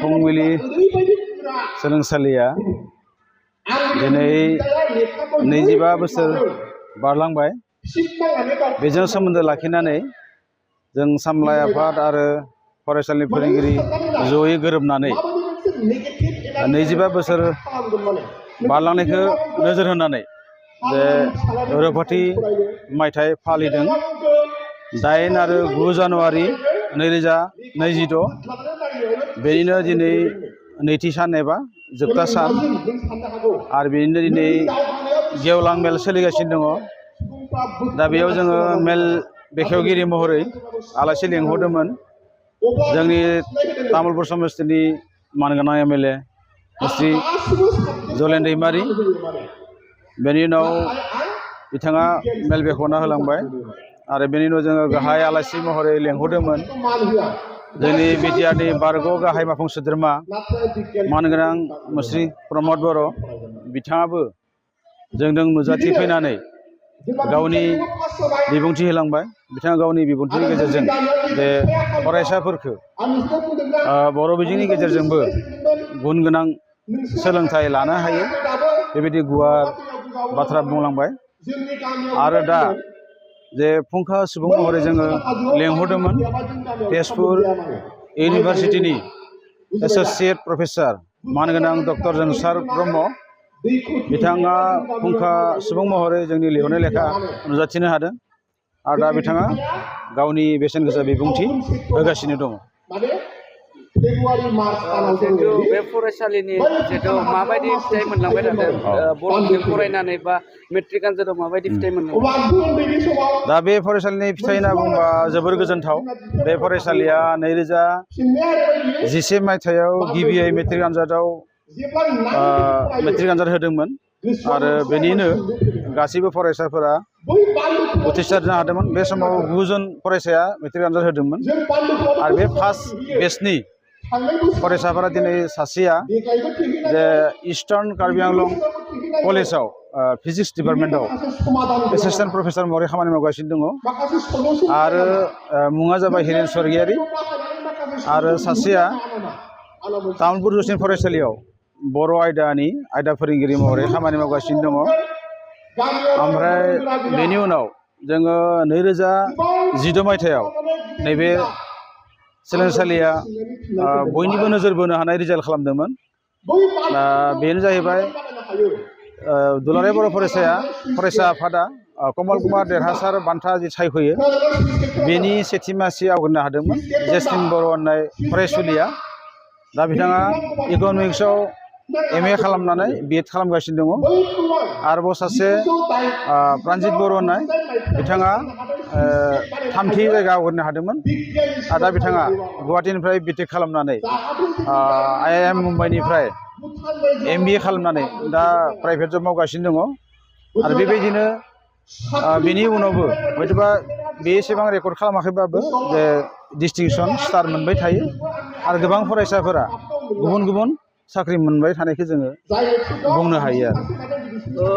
फुंबिलि सोलोंसालिया दिनै 25 बोसोर बारलांबाय। बेजों सोमोन्दो लाखिनानै जों सामलाय आफाद आरो फरायसालिनि फोरोंगिरि जयै गोरोबनानै 25 बोसोर बारलांनायखौ नोजोर होनानै बे रौफाथि मायथाइ फालिदों। 8 आरो 9 जानुवारि 2026 बेनिनो दिनै नैथि सान एबा जोबथा सान आरो बेनिनो दिनै गेवलां मेल सोलिगासिनो दङ। दा बेयाव जोङो मेल बेखेवगिरि महरै आलासि लेंहरदोंमोन जोंनि तामुलपुर समस्तिनि मानगोनां एमएलए श्री जलेन दैमारि। बेनि उनाव बिथाङा मेल बेखेवना होलांबाय आरो बेनि उनाव जोङो गाहाय आलासि महरै लेंहरदोंमोन जोंनि बिटिआरनि बारग' गाहाय मावफुं सोद्रोमा मानगोनां मुस्रि प्रमद बर'। बिथाङाबो जोंजों नुजाथि फैनानै गावनि बिबुंथि होलांबाय। बिथाङा गावनि बिबुंथिनि गेजेरजों बे फरायसाफोरखौ बर' बिजोंनि गेजेरजोंबो गुन गोनां सोलोंथाइ लानो हायो बेबायदि गुवार बाथ्रा बुंलांबाय। आरो दा जे फुंखा सुबुं महरै जोङो लेंहरदोंमोन तेजपुर इउनिभारसिटिनि एस'सिएट प्रफेसार मानगोनां डक्टर जोंसार ब्रह्म। बिथाङा फुंखा सुबुं महरै जोंनि लिरनाय लेखा नुजाथिनो हादों आरो दा बिथाङा गावनि बेसेन गोसा बिबुंथि होगासिनो दङ। बे फरायसालिनि जिहेतु माबायदि फिथाइ मोनलांबाय थादों बर' बिजों फरायनानै बा मेट्रिक आनजादाव माबायदि फिथाइ मोनलांबाय? दा बे फरायसालिनि फिथाइ होनना बुंबा जोबोर गोजोनथाव। बे फरायसालिया 2011 मायथाइयाव गिबियै मेट्रिक आनजाद होदोंमोन आरो बेनिनो गासैबो फरायसाफोरा उथ्रिसार जानो हादोंमोन। बे समाव 9 जन फरायसाया मेट्रिक आनजाद होदोंमोन आरो बे फार्स्ट बेचनि फरायसाफोरा दिनै सासेया जे इस्टार्न कार्बि आंलं कलेजाव फिजिक्स डिपार्टमेन्टआव एसिस्टेन्ट प्रफेसार महरै खामानि मावगासिनो दङ आरो मुङा जाबाय हिरेन स्वर्गियारि। आरो सासेया तामुलपुर जौसिन फरायसालियाव बर' आयदानि आयदा फोरोंगिरि महरै खामानि मावगासिनो दङ। ओमफ्राय बेनि उनाव जोङो 2016 मायथाइयाव नैबे सोलोंसालिया बयनिबो नोजोर बोनो हानाय रिजाल्ट खालामदोंमोन। बेनो जाहैबाय दुलाराय बर' फरायसा आफादा कमल कुमार देरहासार बान्था जि सायख'यो बेनि सेथि मासि आवग्रिनो हादोंमोन जेस्टिन बर' होननाय फरायसुलिया। दा बिथाङा इक'नमिक्सआव MA खालामनानै BEd खालामगासिनो दङ। आरोबाव सासे प्रानजित बर' होननाय बिथाङा थामथि जायगा आवग्रिनो हादोंमोन आरो दा बिथाङा गुवाहाटीनिफ्राय BTech खालामनानै IIM मुम्बाइनिफ्राय MBA खालामनानै दा प्राइभेट जब मावगासिनो दङ। आरो बेबायदिनो बेनि उनावबो हयतोबा बे एसेबां रेकर्ड खालामाखैबाबो जे डिस्टिंसन स्टार मोनबाय थायो आरो गोबां फरायसाफोरा गुबुन गुबुन साख्रि मोनबाय थानायखौ जोङो बुंनो हायो आरो।